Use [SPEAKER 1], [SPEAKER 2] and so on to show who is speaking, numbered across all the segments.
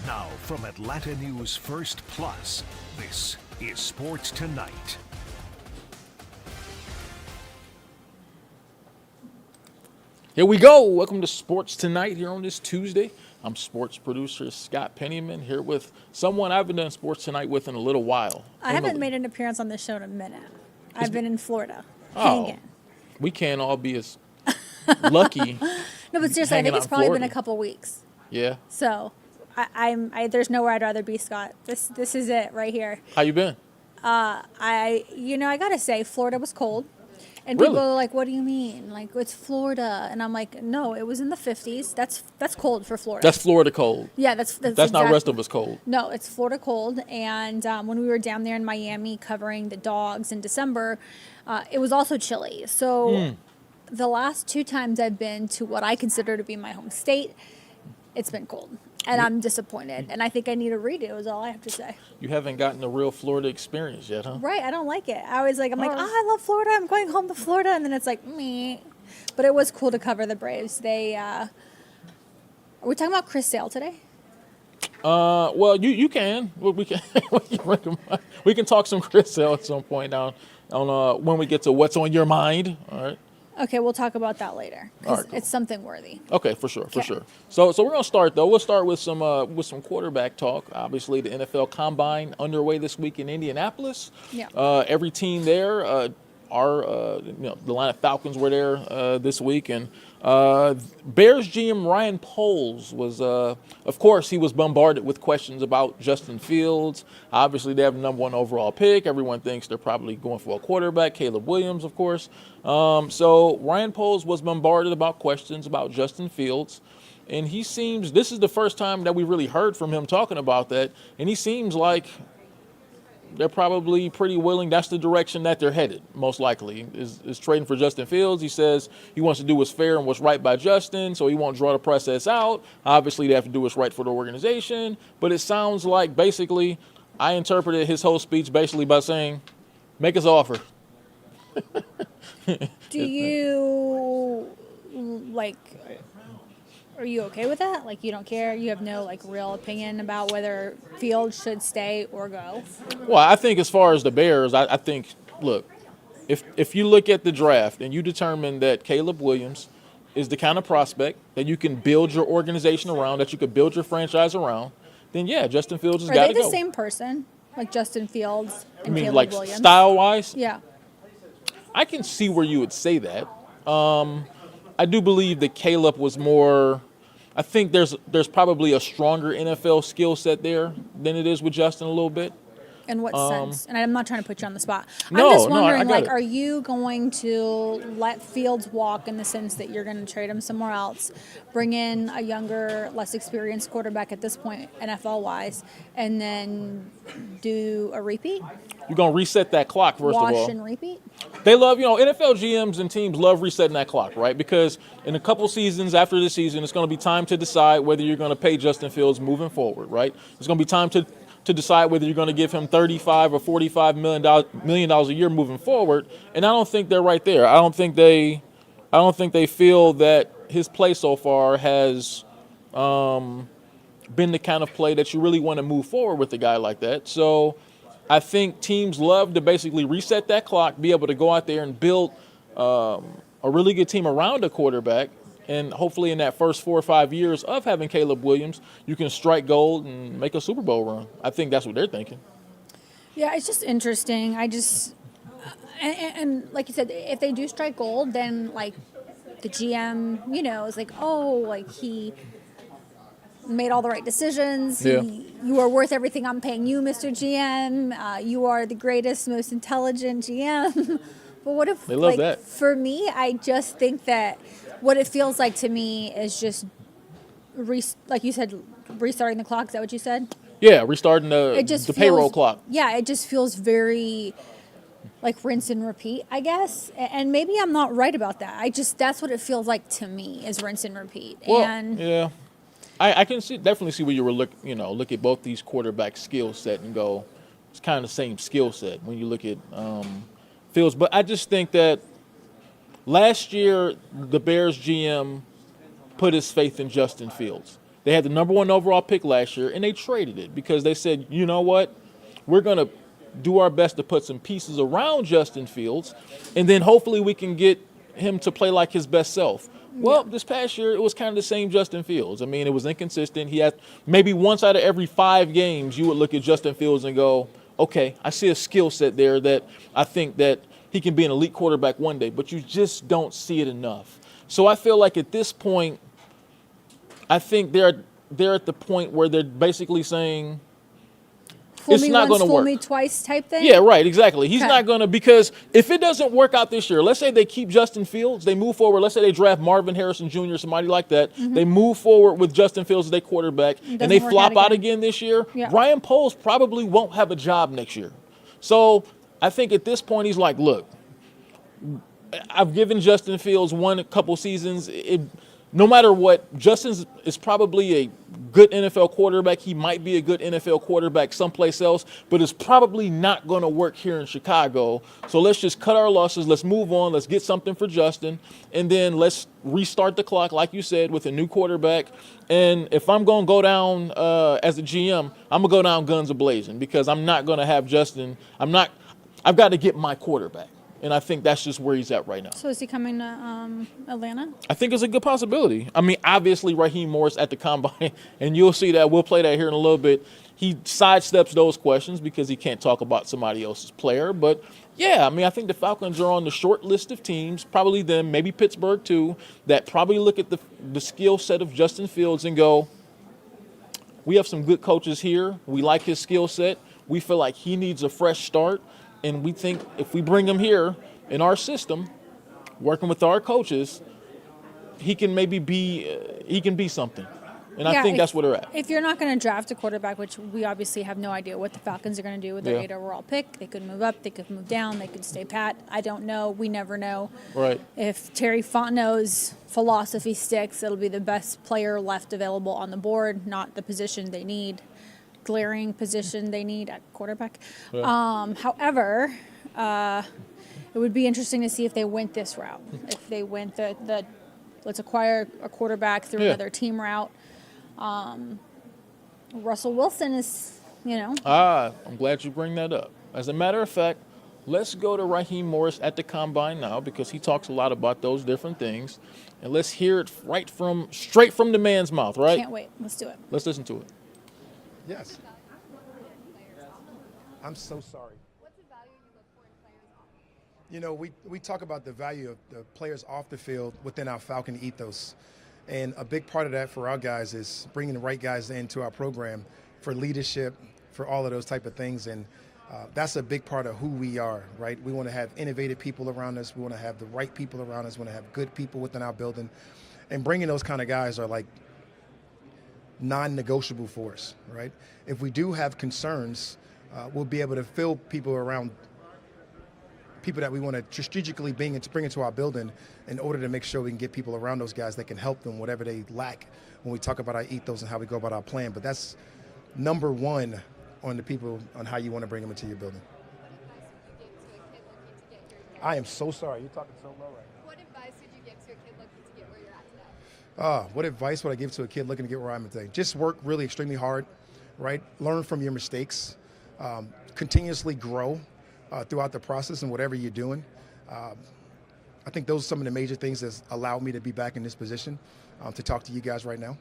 [SPEAKER 1] Now from Atlanta News First Plus, this is Sports Tonight.
[SPEAKER 2] Here we go. Welcome to Sports Tonight here on this Tuesday. I'm sports producer Scott Pennyman here with someone I haven't done Sports Tonight with in a little while.
[SPEAKER 3] I haven't made an appearance on this show in a minute. I've been in Florida. Hanging.
[SPEAKER 2] We can't all be as lucky.
[SPEAKER 3] No, but seriously, I think it's probably been a couple weeks.
[SPEAKER 2] Yeah.
[SPEAKER 3] So, there's nowhere I'd rather be, Scott. This is it right here.
[SPEAKER 2] How you been?
[SPEAKER 3] I gotta say, Florida was cold. And
[SPEAKER 2] Really?
[SPEAKER 3] people are like, what do you mean? Like, it's Florida. And I'm like, no, it was in the 50s. That's cold for Florida.
[SPEAKER 2] That's Florida cold.
[SPEAKER 3] Yeah, that's
[SPEAKER 2] not rest of us cold.
[SPEAKER 3] No, it's Florida cold. And when we were down there in Miami covering the dogs in December, it was also chilly. So the last two times I've been to what I consider to be my home state, it's been cold. And I'm disappointed. And I think I need to redo is all I have to say.
[SPEAKER 2] You haven't gotten a real Florida experience yet, huh?
[SPEAKER 3] Right. I don't like it. I'm like, I love Florida. I'm going home to Florida. And then it's like, meh. But it was cool to cover the Braves. Are we talking about Chris Sale today?
[SPEAKER 2] Well, you can. We can. We can talk some Chris Sale at some point down on when we get to what's on your mind. All right.
[SPEAKER 3] Okay, we'll talk about that later because
[SPEAKER 2] All right, cool.
[SPEAKER 3] It's something worthy.
[SPEAKER 2] Okay, for sure. So we're gonna start though. We'll start with some quarterback talk. Obviously, the NFL Combine underway this week in Indianapolis.
[SPEAKER 3] Yeah.
[SPEAKER 2] Every team there, the Atlanta Falcons were there this week, and Bears GM Ryan Poles was, of course, he was bombarded with questions about Justin Fields. Obviously, they have the number one overall pick. Everyone thinks they're probably going for a quarterback, Caleb Williams, of course. So Ryan Poles was bombarded about questions about Justin Fields. And this is the first time that we really heard from him talking about that. And he seems like they're probably pretty willing. That's the direction that they're headed, most likely, is trading for Justin Fields. He says he wants to do what's fair and what's right by Justin, so he won't draw the process out. Obviously, they have to do what's right for the organization. But it sounds like basically I interpreted his whole speech basically by saying, make us an offer.
[SPEAKER 3] Do you, are you okay with that? Like, you don't care? You have no, real opinion about whether Fields should stay or go?
[SPEAKER 2] Well, I think as far as the Bears, I think, look, if you look at the draft and you determine that Caleb Williams is the kind of prospect that you can build your organization around, that you could build your franchise around, then, yeah, Justin Fields has got to go.
[SPEAKER 3] Are they the same person, like Justin Fields and Caleb
[SPEAKER 2] like
[SPEAKER 3] Williams?
[SPEAKER 2] Style-wise?
[SPEAKER 3] Yeah.
[SPEAKER 2] I can see where you would say that. I do believe that Caleb was more. I think there's probably a stronger NFL skill set there than it is with Justin a little bit.
[SPEAKER 3] In what sense? And I'm not trying to put you on the spot.
[SPEAKER 2] No,
[SPEAKER 3] I'm just wondering,
[SPEAKER 2] I
[SPEAKER 3] are you going to let Fields walk in the sense that you're going to trade him somewhere else, bring in a younger, less experienced quarterback at this point, NFL-wise, and then do a repeat?
[SPEAKER 2] You're going to reset that clock, first of all.
[SPEAKER 3] Wash and repeat?
[SPEAKER 2] They love, NFL GMs and teams love resetting that clock, right? Because in a couple seasons after this season, it's going to be time to decide whether you're going to pay Justin Fields moving forward, right? It's going to be time to decide whether you're going to give him $35 or $45 million a year moving forward. And I don't think they're right there. I don't think they feel that his play so far has been the kind of play that you really want to move forward with a guy like that. So I think teams love to basically reset that clock, be able to go out there and build a really good team around a quarterback. And hopefully in that first 4 or 5 years of having Caleb Williams, you can strike gold and make a Super Bowl run. I think that's what they're thinking.
[SPEAKER 3] Yeah, it's just interesting. And like you said, if they do strike gold, then the GM, is he made all the right decisions.
[SPEAKER 2] Yeah.
[SPEAKER 3] You are worth everything I'm paying you, Mr. GM. You are the greatest, most intelligent GM. But what if,
[SPEAKER 2] they love that.
[SPEAKER 3] For me, I just think that what it feels like to me is just, like you said, restarting the clock. Is that what you said?
[SPEAKER 2] Yeah, restarting the payroll clock.
[SPEAKER 3] Yeah, it just feels very like rinse and repeat, I guess. And maybe I'm not right about that. That's what it feels like to me is rinse and repeat.
[SPEAKER 2] Well,
[SPEAKER 3] and
[SPEAKER 2] yeah. I can definitely see where you were look at both these quarterback skill set and go, it's kind of the same skill set when you look at Fields. But I just think that last year the Bears GM put his faith in Justin Fields. They had the #1 overall pick last year, and they traded it because they said, you know what, we're going to do our best to put some pieces around Justin Fields, and then hopefully we can get him to play like his best self. Well, this past year, it was kind of the same Justin Fields. I mean, it was inconsistent. He had maybe once out of every 5 games, you would look at Justin Fields and go, okay, I see a skill set there that I think that he can be an elite quarterback one day, but you just don't see it enough. So I feel like at this point, I think they're at the point where they're basically saying,
[SPEAKER 3] Fool
[SPEAKER 2] it's
[SPEAKER 3] me
[SPEAKER 2] not
[SPEAKER 3] once,
[SPEAKER 2] going to
[SPEAKER 3] fool
[SPEAKER 2] work.
[SPEAKER 3] me twice type thing?
[SPEAKER 2] Yeah, right, exactly. He's
[SPEAKER 3] Okay.
[SPEAKER 2] not going to, because if it doesn't work out this year, let's say they keep Justin Fields, they move forward, let's say they draft Marvin Harrison Jr., somebody like that, they move forward with Justin Fields as their quarterback, and they
[SPEAKER 3] doesn't work
[SPEAKER 2] flop
[SPEAKER 3] out
[SPEAKER 2] out again this year,
[SPEAKER 3] Yeah.
[SPEAKER 2] Ryan Poles probably won't have a job next year. So I think at this point he's like, look, I've given Justin Fields a couple seasons. No matter what, Justin is probably a good NFL quarterback. He might be a good NFL quarterback someplace else, but it's probably not going to work here in Chicago. So let's just cut our losses. Let's move on. Let's get something for Justin. And then let's restart the clock, like you said, with a new quarterback. And if I'm going to go down as a GM, I'm going to go down guns a-blazing because I'm not going to have Justin. I've got to get my quarterback. And I think that's just where he's at right now.
[SPEAKER 3] So is he coming to Atlanta?
[SPEAKER 2] I think it's a good possibility. I mean, obviously, Raheem Morris at the Combine, and you'll see that. We'll play that here in a little bit. He sidesteps those questions because he can't talk about somebody else's player. But, yeah, I mean, I think the Falcons are on the short list of teams, probably them, maybe Pittsburgh too, that probably look at the skill set of Justin Fields and go, we have some good coaches here. We like his skill set. We feel like he needs a fresh start. And we think if we bring him here in our system, working with our coaches, he can maybe be something. And I think that's where they're at.
[SPEAKER 3] If you're not going to draft a quarterback, which we obviously have no idea what the Falcons are going to do with their 8 overall pick, they could move up, they could move down, they could stay pat. I don't know. We never know.
[SPEAKER 2] Right.
[SPEAKER 3] If Terry Fontenot's philosophy sticks, it'll be the best player left available on the board, not the position they need. Glaring position they need at quarterback.
[SPEAKER 2] Yeah.
[SPEAKER 3] However, it would be interesting to see if they went this route. If they went the let's acquire a quarterback through another team route. Russell Wilson is,
[SPEAKER 2] I'm glad you bring that up. As a matter of fact, let's go to Raheem Morris at the Combine now because he talks a lot about those different things. And let's hear it straight from the man's mouth, right?
[SPEAKER 3] Can't wait. Let's do it.
[SPEAKER 2] Let's listen to it.
[SPEAKER 4] Yes. I'm so sorry.
[SPEAKER 5] What's the value you look for in players off the field?
[SPEAKER 4] We talk about the value of the players off the field within our Falcon ethos. And a big part of that for our guys is bringing the right guys into our program for leadership, for all of those type of things. And that's a big part of who we are, right? We want to have innovative people around us. We want to have the right people around us. We want to have good people within our building. And bringing those kind of guys are like non-negotiable for us, right? If we do have concerns, we'll be able to fill people around people that we want to strategically bring into our building in order to make sure we can get people around those guys that can help them whatever they lack when we talk about our ethos and how we go about our plan. But that's number one on the people on how you want to bring them into your building. I am so sorry. You're talking so low right now.
[SPEAKER 5] What advice would you give to a kid looking to get where you're at today?
[SPEAKER 4] What advice would I give to a kid looking to get where I'm at today? Just work really extremely hard, right? Learn from your mistakes. Continuously grow throughout the process and whatever you're doing. I think those are some of the major things that allowed me to be back in this position to talk to you guys right now.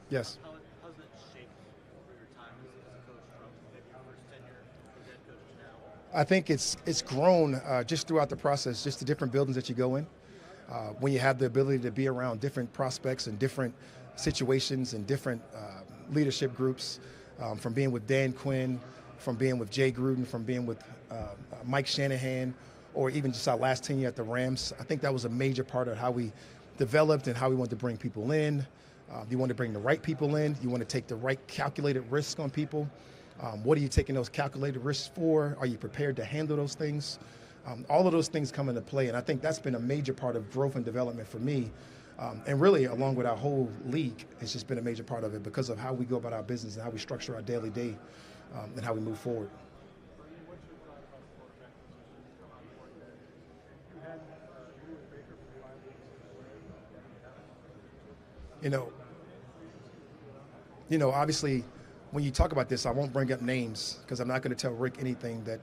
[SPEAKER 4] Yes.
[SPEAKER 6] How's that shaped for your time as a coach from maybe your first tenure as head coach to now?
[SPEAKER 4] I think it's grown just throughout the process, just the different buildings that you go in. When you have the ability to be around different prospects and different situations and different leadership groups, from being with Dan Quinn, from being with Jay Gruden, from being with Mike Shanahan, or even just our last tenure at the Rams. I think that was a major part of how we developed and how we wanted to bring people in. You want to bring the right people in. You want to take the right calculated risk on people. What are you taking those calculated risks for? Are you prepared to handle those things? All of those things come into play, and I think that's been a major part of growth and development for me. And really, along with our whole league, it's just been a major part of it because of how we go about our business and how we structure our daily day and how we move forward. You know, obviously, when you talk about this, I won't bring up names because I'm not going to tell Rick anything that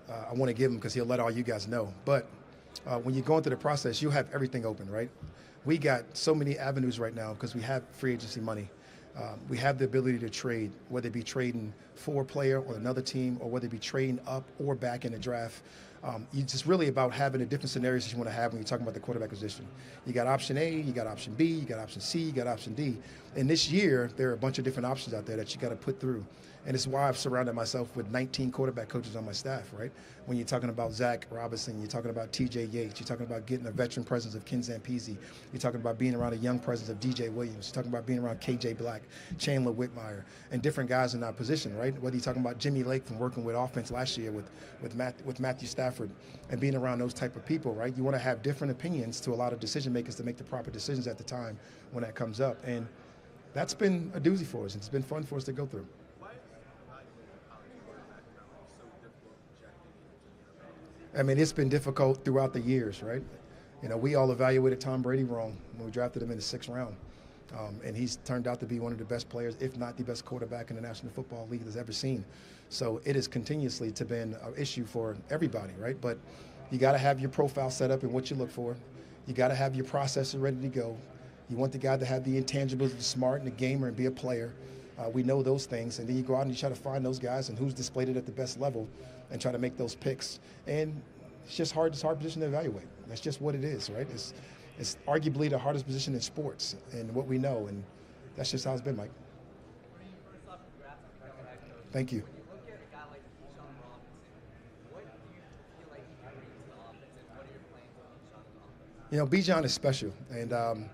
[SPEAKER 4] I want to give him because he'll let all you guys know. But when you go into the process, you have everything open, right? We got so many avenues right now because we have free agency money. We have the ability to trade, whether it be trading for a player or another team, or whether it be trading up or back in the draft. It's just really about having the different scenarios that you want to have when you're talking about the quarterback position. You got option A, you got option B, you got option C, you got option D. And this year, there are a bunch of different options out there that you got to put through. And it's why I've surrounded myself with 19 quarterback coaches on my staff, right? When you're talking about Zach Robinson, you're talking about TJ Yates, you're talking about getting a veteran presence of Ken Zampese, you're talking about being around a young presence of DJ Williams, you're talking about being around KJ Black, Chandler Whitmire, and different guys in our position, right? Whether you're talking about Jimmy Lake from working with offense last year with Matthew Stafford and being around those type of people, right? You want to have different opinions to allow the decision makers to make the proper decisions at the time when that comes up. And that's been a doozy for us. It's been fun for us to go through. I mean, it's been difficult throughout the years, right? We all evaluated Tom Brady wrong when we drafted him in the 6th round. And he's turned out to be one of the best players, if not the best quarterback in the National Football League has ever seen. So it has continuously been an issue for everybody, right? But you got to have your profile set up and what you look for. You got to have your processor ready to go. You want the guy to have the intangibles, the smart and the gamer and be a player. We know those things. And then you go out and you try to find those guys and who's displayed it at the best level and try to make those picks. And it's just hard. It's a hard position to evaluate. That's just what it is, right? It's arguably the hardest position in sports and what we know. And that's just how it's been, Mike. Thank you. Bijan is special. And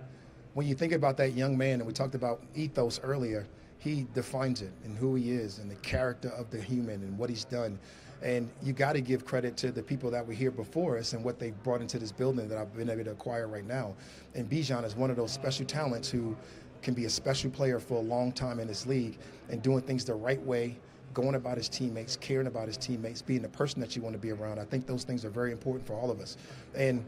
[SPEAKER 4] when you think about that young man, and we talked about ethos earlier, he defines it and who he is and the character of the human and what he's done. And you got to give credit to the people that were here before us and what they brought into this building that I've been able to acquire right now. And Bijan is one of those special talents who can be a special player for a long time in this league and doing things the right way, going about his teammates, caring about his teammates, being the person that you want to be around. I think those things are very important for all of us. And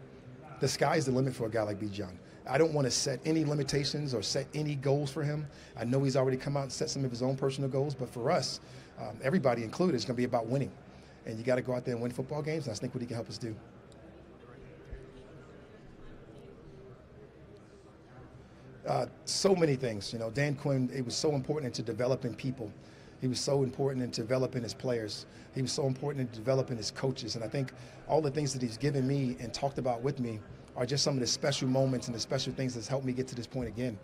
[SPEAKER 4] the sky's the limit for a guy like Bijan. I don't want to set any limitations or set any goals for him. I know he's already come out and set some of his own personal goals, but for us, everybody included, it's going to be about winning. And you got to go out there and win football games, and I think what he can help us do. So many things. Dan Quinn, it was so important into developing people. He was so important in developing his players. He was so important in developing his coaches. And I think all the things that he's given me and talked about with me are just some of the special moments and the special things that's helped me get to this point again.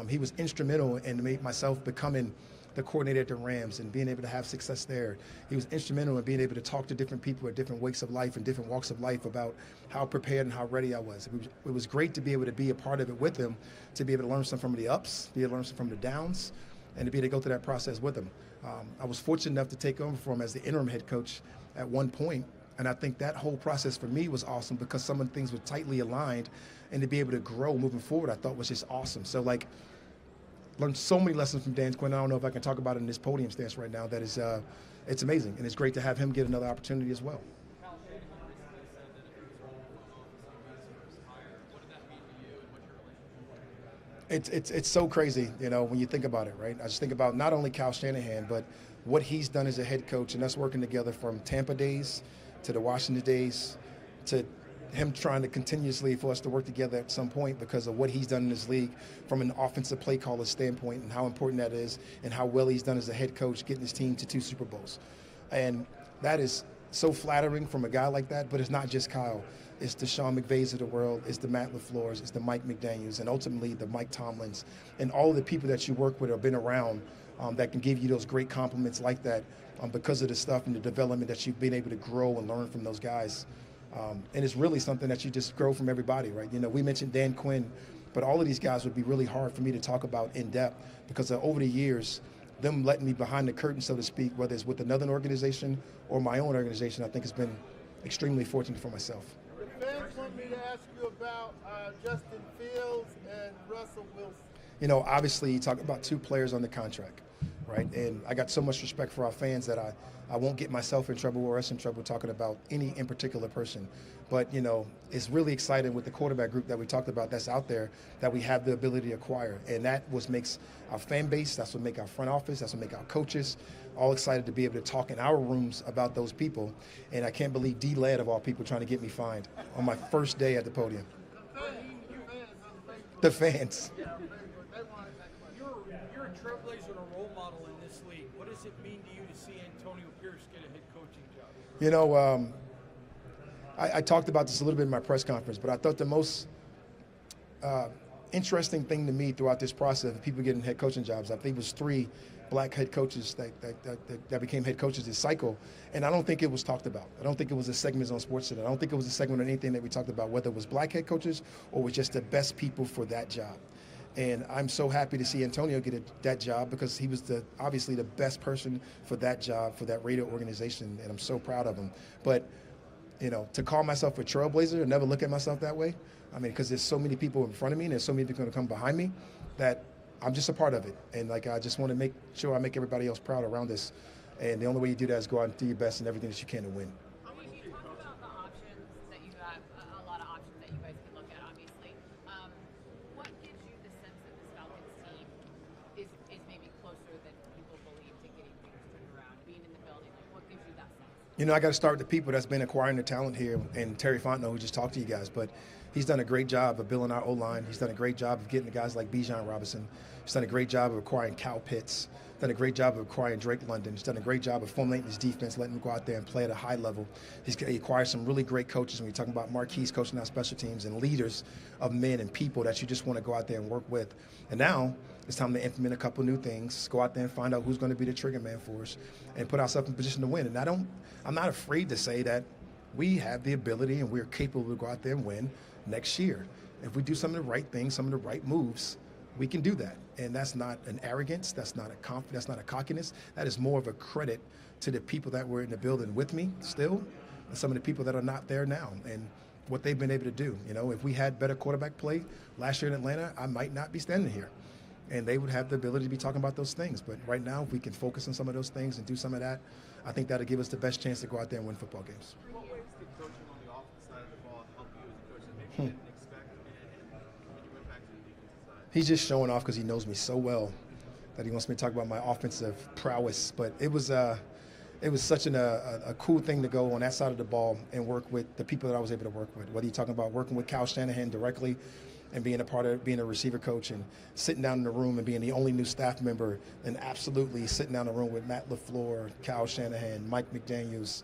[SPEAKER 4] He was instrumental in myself becoming the coordinator at the Rams and being able to have success there. He was instrumental in being able to talk to different people at different wakes of life and different walks of life about how prepared and how ready I was. It was great to be able to be a part of it with him, to be able to learn some from the ups, be able to learn some from the downs, and to be able to go through that process with him. I was fortunate enough to take over for him as the interim head coach at one point, and I think that whole process for me was awesome because some of the things were tightly aligned, and to be able to grow moving forward I thought was just awesome. So learned so many lessons from Dan Quinn. I don't know if I can talk about it in this podium stance right now. That is, it's amazing, and it's great to have him get another opportunity as well. It's so crazy, when you think about it, right? I just think about not only Kyle Shanahan, but what he's done as a head coach and us working together from Tampa days to the Washington days to him trying to continuously for us to work together at some point because of what he's done in this league from an offensive play caller standpoint and how important that is and how well he's done as a head coach getting his team to 2 Super Bowls. And that is so flattering from a guy like that, but it's not just Kyle. It's the Sean McVays of the world, it's the Matt LaFleur's, it's the Mike McDaniels, and ultimately the Mike Tomlins, and all of the people that you work with or been around that can give you those great compliments like that because of the stuff and the development that you've been able to grow and learn from those guys. And it's really something that you just grow from everybody, right? We mentioned Dan Quinn, but all of these guys would be really hard for me to talk about in depth because over the years, them letting me behind the curtain, so to speak, whether it's with another organization or my own organization, I think has been extremely fortunate for myself.
[SPEAKER 7] The fans want me to ask you about Justin Fields and Russell Wilson.
[SPEAKER 4] Obviously you talk about 2 players on the contract. right? And I got so much respect for our fans that I won't get myself in trouble or us in trouble talking about any in particular person. But, it's really exciting with the quarterback group that we talked about that's out there that we have the ability to acquire. And that makes our fan base, that's what makes our front office, that's what makes our coaches all excited to be able to talk in our rooms about those people. And I can't believe D-Led of all people trying to get me fined on my first day at the podium. The fans.
[SPEAKER 6] You're a trailblazer and a role model in this league. What does it mean to you to see Antonio Pierce get a head coaching job?
[SPEAKER 4] I talked about this a little bit in my press conference, but I thought the most interesting thing to me throughout this process of people getting head coaching jobs, I think it was 3 black head coaches that became head coaches this cycle, and I don't think it was talked about. I don't think it was a segment on SportsCenter. I don't think it was a segment on anything that we talked about, whether it was black head coaches or was just the best people for that job. And I'm so happy to see Antonio get that job because he was obviously the best person for that job, for that radio organization, and I'm so proud of him. But to call myself a trailblazer and never look at myself that way, because there's so many people in front of me and there's so many people going to come behind me that I'm just a part of it. And I just want to make sure I make everybody else proud around this. And the only way you do that is go out and do your best and everything that you can to win.
[SPEAKER 5] You talk about the options that you have, a lot of options that you guys can look at, obviously. What gives you the sense that this Falcons team is maybe closer than people believe to getting things turned around, being in the building? What gives you that sense?
[SPEAKER 4] I got to start with the people that's been acquiring the talent here, and Terry Fontenot, who just talked to you guys. But he's done a great job of building our O-line. He's done a great job of getting the guys like Bijan Robinson. He's done a great job of acquiring Cal Pitts. Done a great job of acquiring Drake London. He's done a great job of formulating his defense, letting him go out there and play at a high level. He acquired some really great coaches. When you're talking about marquees coaching our special teams and leaders of men and people that you just want to go out there and work with. And now it's time to implement a couple new things, go out there and find out who's going to be the trigger man for us and put ourselves in position to win. And I'm not afraid to say that we have the ability and we're capable to go out there and win next year. If we do some of the right things, some of the right moves, we can do that. And that's not an arrogance, that's not a cockiness. That is more of a credit to the people that were in the building with me still, and some of the people that are not there now, and what they've been able to do. If we had better quarterback play last year in Atlanta, I might not be standing here. And they would have the ability to be talking about those things. But right now, if we can focus on some of those things and do some of that, I think that'll give us the best chance to go out there and win football games.
[SPEAKER 6] What ways did coaching on the offensive side of the ball help you as a coach that maybe you didn't expect and when you went back to the defensive side?
[SPEAKER 4] He's just showing off because he knows me so well that he wants me to talk about my offensive prowess. But it was such a cool thing to go on that side of the ball and work with the people that I was able to work with. Whether you're talking about working with Kyle Shanahan directly and being a part of being a receiver coach and sitting down in the room and being the only new staff member, and absolutely sitting down in the room with Matt LaFleur, Kyle Shanahan, Mike McDaniels,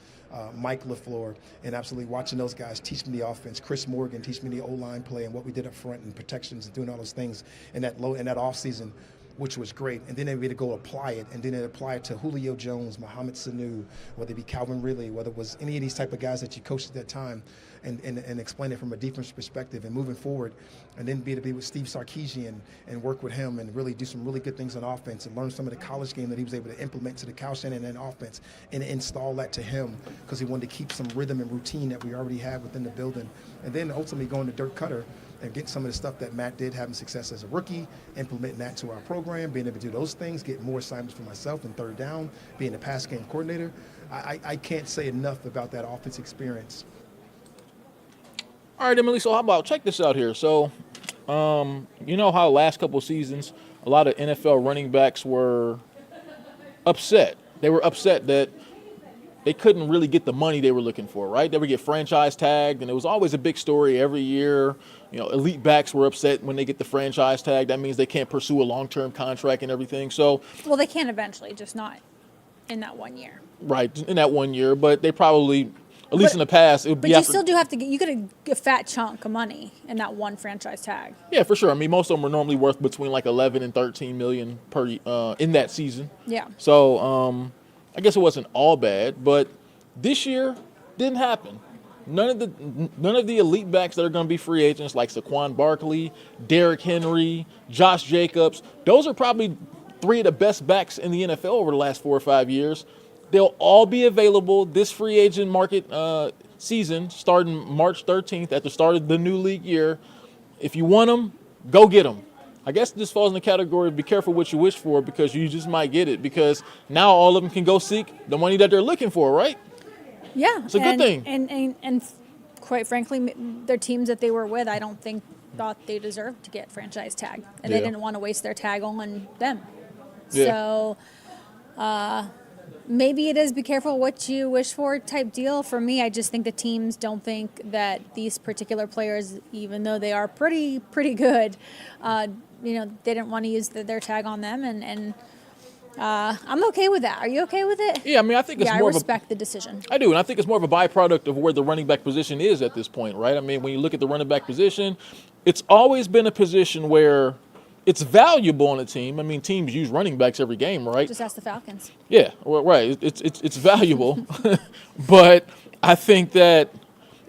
[SPEAKER 4] Mike LaFleur, and absolutely watching those guys teach me the offense. Chris Morgan teach me the O-line play and what we did up front and protections and doing all those things in that offseason, which was great. And then they were to go apply it, and then they apply it to Julio Jones, Mohamed Sanu, whether it be Calvin Ridley, whether it was any of these type of guys that you coached at that time, and explain it from a defense perspective and moving forward, and then be able to be with Steve Sarkisian and work with him and really do some really good things on offense and learn some of the college game that he was able to implement to the Kyle Shanahan offense and install that to him because he wanted to keep some rhythm and routine that we already had within the building. And then ultimately going to Dirk Cutter and get some of the stuff that Matt did, having success as a rookie, implementing that to our program, being able to do those things, get more assignments for myself in third down, being a pass game coordinator. I can't say enough about that offense experience.
[SPEAKER 2] All right, Emily, so how about check this out here. So, you know how last couple of seasons, a lot of NFL running backs were upset. They were upset that they couldn't really get the money they were looking for, right? They would get franchise tagged, and it was always a big story every year. Elite backs were upset when they get the franchise tag. That means they can't pursue a long-term contract and everything. So,
[SPEAKER 3] Well, they can eventually, just not in that 1 year.
[SPEAKER 2] right, in that 1 year, but they probably, at least in the past, it would
[SPEAKER 3] But
[SPEAKER 2] be
[SPEAKER 3] you
[SPEAKER 2] after.
[SPEAKER 3] still do have to you get a fat chunk of money in that one franchise tag.
[SPEAKER 2] Yeah, for sure. I mean, most of them are normally worth between like 11 and 13 million per in that season.
[SPEAKER 3] Yeah.
[SPEAKER 2] So I guess it wasn't all bad, but this year didn't happen. None of the elite backs that are going to be free agents like Saquon Barkley, Derrick Henry, Josh Jacobs, those are probably 3 of the best backs in the NFL over the last 4 or 5 years. They'll all be available this free agent market season starting March 13th at the start of the new league year. If you want them, go get them. I guess this falls in the category of be careful what you wish for, because you just might get it, because now all of them can go seek the money that they're looking for, right?
[SPEAKER 3] Yeah,
[SPEAKER 2] it's a good thing.
[SPEAKER 3] And quite frankly, their teams that they were with, I don't think thought they deserved to get franchise tag, and they didn't want to waste their tag on them. So maybe it is be careful what you wish for type deal. For me, I just think the teams don't think that these particular players, even though they are pretty good, they didn't want to use their tag on them, and I'm okay with that. Are you okay with it?
[SPEAKER 2] Yeah, I mean, I think it's more
[SPEAKER 3] I respect the decision.
[SPEAKER 2] I do, and I think it's more of a byproduct of where the running back position is at this point, right? I mean, when you look at the running back position, it's always been a position where it's valuable on a team. I mean, teams use running backs every game, right?
[SPEAKER 3] Just ask the Falcons.
[SPEAKER 2] Yeah, well, right. It's valuable, but I think that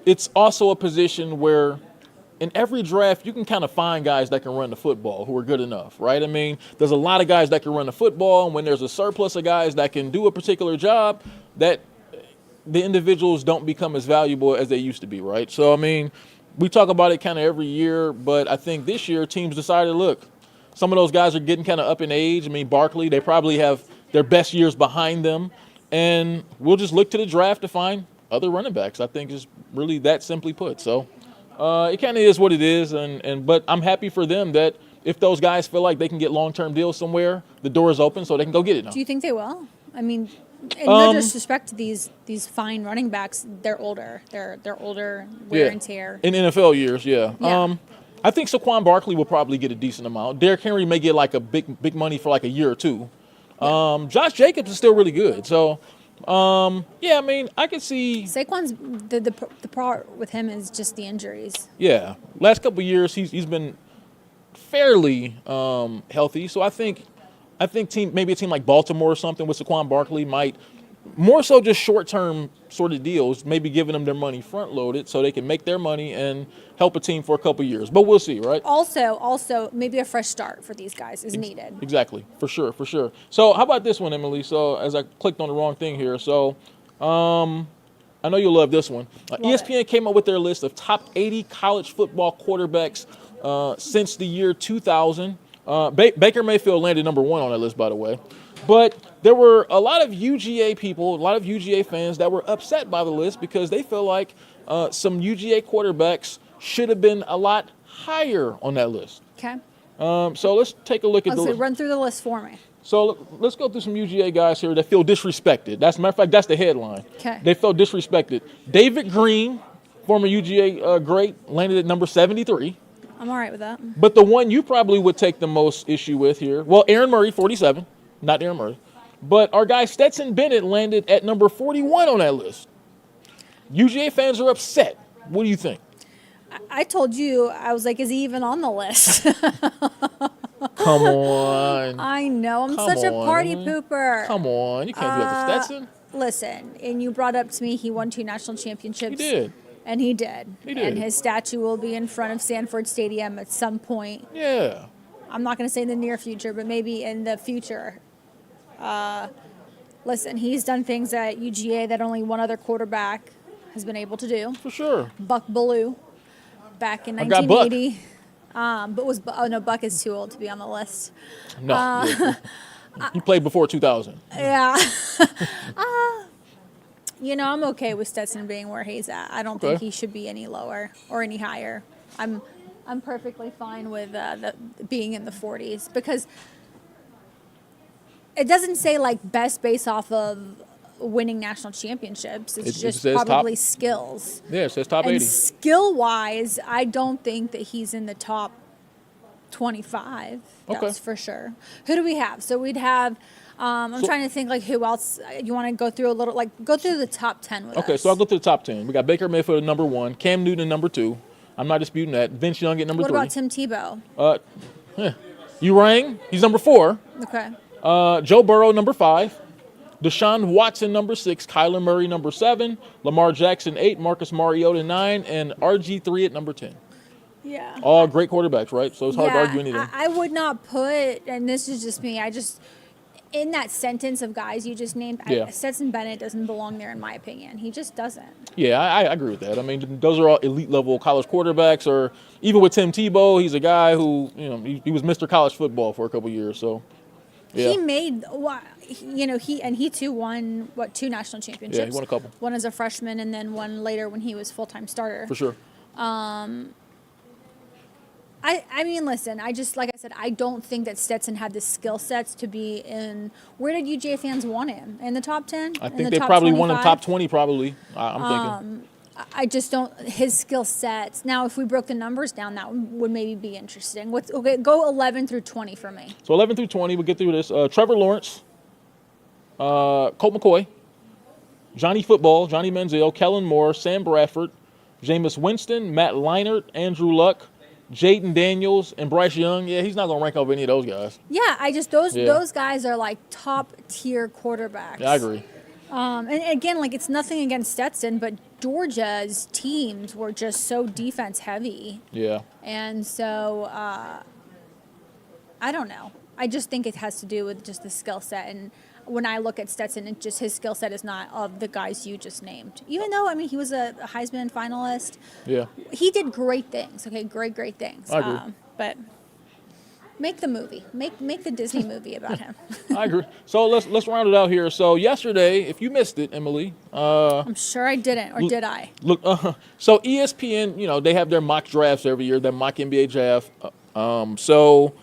[SPEAKER 2] it's also a position where in every draft, you can kind of find guys that can run the football who are good enough, right? I mean, there's a lot of guys that can run the football, and when there's a surplus of guys that can do a particular job, that the individuals don't become as valuable as they used to be, right? So, I mean, we talk about it kind of every year, but I think this year teams decided, look, some of those guys are getting kind of up in age. I mean, Barkley, they probably have their best years behind them, and we'll just look to the draft to find other running backs. I think is really that simply put. So it kind of is what it is, but I'm happy for them that if those guys feel like they can get long-term deals somewhere, the door is open so they can go get it now.
[SPEAKER 3] Do you think they will? I mean, in no disrespect to these fine running backs, they're older. They're older, wear and tear.
[SPEAKER 2] In NFL years, yeah. I think Saquon Barkley will probably get a decent amount. Derrick Henry may get like a big money for like a year or two. Josh Jacobs is still really good. So, I mean, I can see
[SPEAKER 3] Saquon's the part with him is just the injuries.
[SPEAKER 2] Yeah, last couple of years he's been fairly healthy. So I think maybe a team like Baltimore or something with Saquon Barkley might more so just short-term sort of deals, maybe giving them their money front-loaded so they can make their money and help a team for a couple of years. But we'll see, right?
[SPEAKER 3] Also, maybe a fresh start for these guys is needed.
[SPEAKER 2] Exactly, for sure. So how about this one, Emily? So as I clicked on the wrong thing here, so I know you'll love this one. ESPN came up with their list of top 80 college football quarterbacks since the year 2000. Baker Mayfield landed number 1 on that list, by the way. But there were a lot of UGA people, a lot of UGA fans that were upset by the list because they feel like some UGA quarterbacks should have been a lot higher on that list.
[SPEAKER 3] Okay.
[SPEAKER 2] So let's take a look at
[SPEAKER 3] run through the list for me.
[SPEAKER 2] So let's go through some UGA guys here that feel disrespected. Matter of fact, that's the headline.
[SPEAKER 3] Okay.
[SPEAKER 2] They felt disrespected. David Green, former UGA great, landed at number 73.
[SPEAKER 3] I'm all right with that.
[SPEAKER 2] But the one you probably would take the most issue with here, well, Aaron Murray, 47. Not Aaron Murray. But our guy Stetson Bennett landed at number 41 on that list. UGA fans are upset. What do you think?
[SPEAKER 3] I told you, I was like, is he even on the list?
[SPEAKER 2] Come on.
[SPEAKER 3] I know. I'm such a party pooper.
[SPEAKER 2] Come on. You can't do that to Stetson.
[SPEAKER 3] Listen, and you brought up to me he won 2 national championships.
[SPEAKER 2] He did.
[SPEAKER 3] And he did.
[SPEAKER 2] He did.
[SPEAKER 3] And his statue will be in front of Sanford Stadium at some point.
[SPEAKER 2] Yeah.
[SPEAKER 3] I'm not going to say in the near future, but maybe in the future. Listen, he's done things at UGA that only one other quarterback has been able to do.
[SPEAKER 2] For sure.
[SPEAKER 3] Buck Bellew, back in 1980. But Buck is too old to be on the list.
[SPEAKER 2] No. He played before 2000.
[SPEAKER 3] Yeah. I'm okay with Stetson being where he's at. I don't think he should be any lower or any higher. I'm perfectly fine with being in the 40s because it doesn't say like best based off of winning national championships. It's just probably skills.
[SPEAKER 2] Yeah, it says top 80.
[SPEAKER 3] Skill-wise, I don't think that he's in the top 25. That's for sure. Who do we have? So we'd have I'm trying to think like who else. You want to go through a little, go through the top 10 with us.
[SPEAKER 2] Okay, so I'll go through the top 10. We got Baker Mayfield at number 1, Cam Newton at number 2. I'm not disputing that. Vince Young at number 3.
[SPEAKER 3] What about Tim Tebow?
[SPEAKER 2] You rang? He's number 4.
[SPEAKER 3] Okay.
[SPEAKER 2] Joe Burrow, number 5. Deshaun Watson, number 6. Kyler Murray, number 7. Lamar Jackson, 8. Marcus Mariota, 9. And RG3 at number 10.
[SPEAKER 3] Yeah.
[SPEAKER 2] All great quarterbacks, right? So it's hard to argue anything.
[SPEAKER 3] I would not put, and this is just me, in that sentence of guys you just named,
[SPEAKER 2] Yeah.
[SPEAKER 3] Stetson Bennett doesn't belong there in my opinion. He just doesn't.
[SPEAKER 2] Yeah, I agree with that. I mean, those are all elite level college quarterbacks. Or even with Tim Tebow, he's a guy who, he was Mr. College Football for a couple years. So, yeah.
[SPEAKER 3] He made, he too won, 2 national championships?
[SPEAKER 2] Yeah, he won a couple.
[SPEAKER 3] One as a freshman and then one later when he was full-time starter.
[SPEAKER 2] For sure.
[SPEAKER 3] I mean, listen, like I said, I don't think that Stetson had the skill sets to be in, where did UGA fans want him? In the top 10?
[SPEAKER 2] I
[SPEAKER 3] In
[SPEAKER 2] think
[SPEAKER 3] the
[SPEAKER 2] they
[SPEAKER 3] top
[SPEAKER 2] probably won in
[SPEAKER 3] 25?
[SPEAKER 2] top 20, probably. I'm thinking.
[SPEAKER 3] I just don't, his skill sets. Now, if we broke the numbers down, that would maybe be interesting. Okay, go 11 through 20 for me.
[SPEAKER 2] So 11 through 20, we'll get through this. Trevor Lawrence, Colt McCoy, Johnny Football, Johnny Manziel, Kellen Moore, Sam Bradford, Jameis Winston, Matt Leinart, Andrew Luck, Jaden Daniels, and Bryce Young. Yeah, he's not going to rank over any of those guys.
[SPEAKER 3] Yeah, those guys are like top tier quarterbacks.
[SPEAKER 2] Yeah, I agree.
[SPEAKER 3] And again, like it's nothing against Stetson, but Georgia's teams were just so defense heavy.
[SPEAKER 2] Yeah.
[SPEAKER 3] And so I don't know. I just think it has to do with just the skill set. And when I look at Stetson, it just his skill set is not of the guys you just named. Even though, I mean, he was a Heisman finalist.
[SPEAKER 2] Yeah.
[SPEAKER 3] He did great things. Okay, great things.
[SPEAKER 2] I agree.
[SPEAKER 3] But make the movie. Make the Disney movie about him.
[SPEAKER 2] I agree. So let's round it out here. So yesterday, if you missed it, Emily.
[SPEAKER 3] I'm sure I didn't, or did I?
[SPEAKER 2] Look, so ESPN, they have their mock drafts every year, their mock NBA draft. So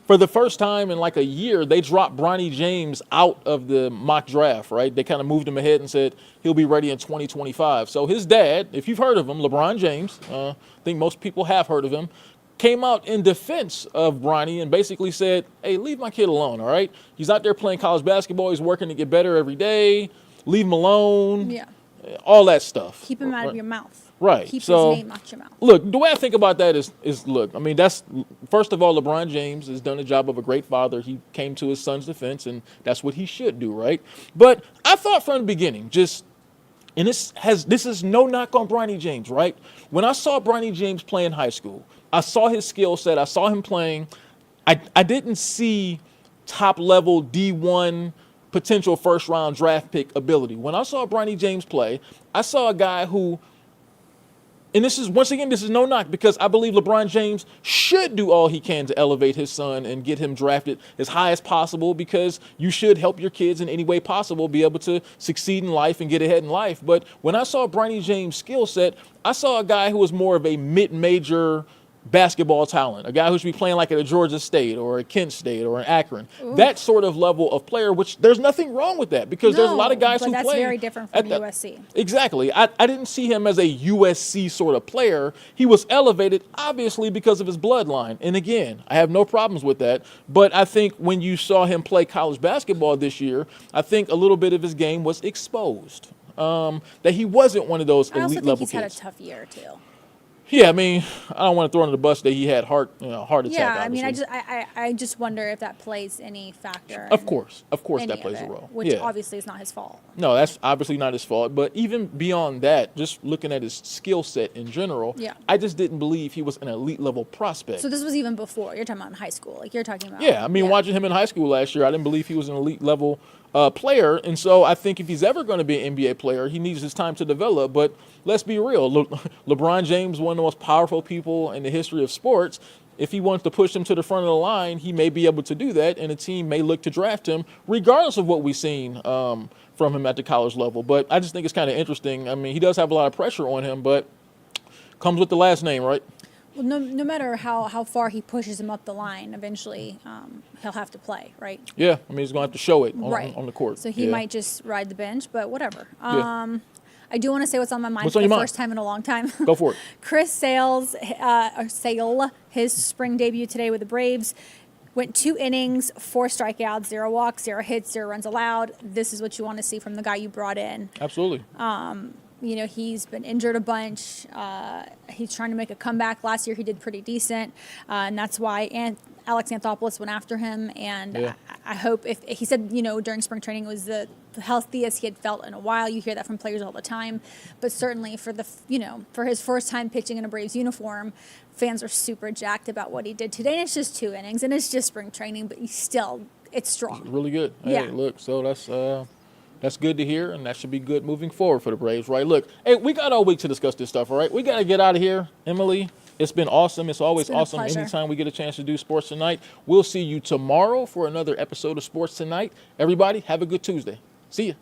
[SPEAKER 2] for the first time in like a year, they dropped Bronny James out of the mock draft, right? They kind of moved him ahead and said he'll be ready in 2025. So his dad, if you've heard of him, LeBron James, I think most people have heard of him, came out in defense of Bronny and basically said, hey, leave my kid alone, all right? He's out there playing college basketball. He's working to get better every day. Leave him alone.
[SPEAKER 3] Yeah.
[SPEAKER 2] All that stuff.
[SPEAKER 3] Keep him out of your mouth.
[SPEAKER 2] Right.
[SPEAKER 3] Keep
[SPEAKER 2] So,
[SPEAKER 3] his name out your mouth.
[SPEAKER 2] Look, the way I think about that is look, I mean, that's, first of all, LeBron James has done a job of a great father. He came to his son's defense, and that's what he should do, right? But I thought from the beginning, and this is no knock on Bronny James, right? When I saw Bronny James play in high school, I saw his skill set. I saw him playing. I didn't see top-level D1 potential first-round draft pick ability. When I saw Bronny James play, I saw a guy who, and this is no knock, because I believe LeBron James should do all he can to elevate his son and get him drafted as high as possible, because you should help your kids in any way possible be able to succeed in life and get ahead in life. But when I saw Bronny James' skill set, I saw a guy who was more of a mid-major basketball talent, a guy who should be playing like at a Georgia State or a Kent State or an Akron. Ooh. That sort of level of player, which there's nothing wrong with that, because there's a lot of guys who play.
[SPEAKER 3] But that's very different from USC.
[SPEAKER 2] Exactly. I didn't see him as a USC sort of player. He was elevated, obviously, because of his bloodline. And again, I have no problems with that. But I think when you saw him play college basketball this year, I think a little bit of his game was exposed. That he wasn't one of those elite level kids.
[SPEAKER 3] I also think he's had a tough year, too.
[SPEAKER 2] Yeah, I mean, I don't want to throw under the bus that he had heart attack.
[SPEAKER 3] Yeah, I
[SPEAKER 2] obviously.
[SPEAKER 3] mean, I just wonder if that plays any factor.
[SPEAKER 2] Of course, that plays a role.
[SPEAKER 3] Which obviously is not his fault.
[SPEAKER 2] No, that's obviously not his fault. But even beyond that, just looking at his skill set in general, I just didn't believe he was an elite level prospect.
[SPEAKER 3] So this was even before. You're talking about in high school. Like you're talking about.
[SPEAKER 2] Yeah, I mean, watching him in high school last year, I didn't believe he was an elite level player. And so I think if he's ever going to be an NBA player, he needs his time to develop. But let's be real. LeBron James, one of the most powerful people in the history of sports. If he wants to push him to the front of the line, he may be able to do that, and a team may look to draft him, regardless of what we've seen from him at the college level. But I just think it's kind of interesting. I mean, he does have a lot of pressure on him, but comes with the last name, right?
[SPEAKER 3] Well, no matter how far he pushes him up the line, eventually he'll have to play, right?
[SPEAKER 2] Yeah, I mean, he's going to have to show it on the court.
[SPEAKER 3] So he might just ride the bench, but whatever. I do want to say what's on my mind
[SPEAKER 2] for
[SPEAKER 3] the first time in a long time.
[SPEAKER 2] Go for it.
[SPEAKER 3] Chris Sale, his spring debut today with the Braves, went 2 innings, 4 strikeouts, 0 walks, 0 hits, 0 runs allowed. This is what you want to see from the guy you brought in.
[SPEAKER 2] Absolutely.
[SPEAKER 3] He's been injured a bunch. He's trying to make a comeback. Last year he did pretty decent, and that's why Alex Anthopoulos went after him. And I hope if he said, during spring training it was the healthiest he had felt in a while. You hear that from players all the time, but certainly for for his first time pitching in a Braves uniform, fans are super jacked about what he did today. And it's just 2 innings, and it's just spring training, but he's still it's strong.
[SPEAKER 2] Really good.
[SPEAKER 3] Yeah.
[SPEAKER 2] Hey, look, so that's good to hear, and that should be good moving forward for the Braves, right? Look, hey, we got all week to discuss this stuff, all right? We got to get out of here, Emily. It's been awesome. It's always
[SPEAKER 3] been a
[SPEAKER 2] awesome
[SPEAKER 3] pleasure.
[SPEAKER 2] anytime we get a chance to do Sports Tonight. We'll see you tomorrow for another episode of Sports Tonight. Everybody, have a good Tuesday. See ya.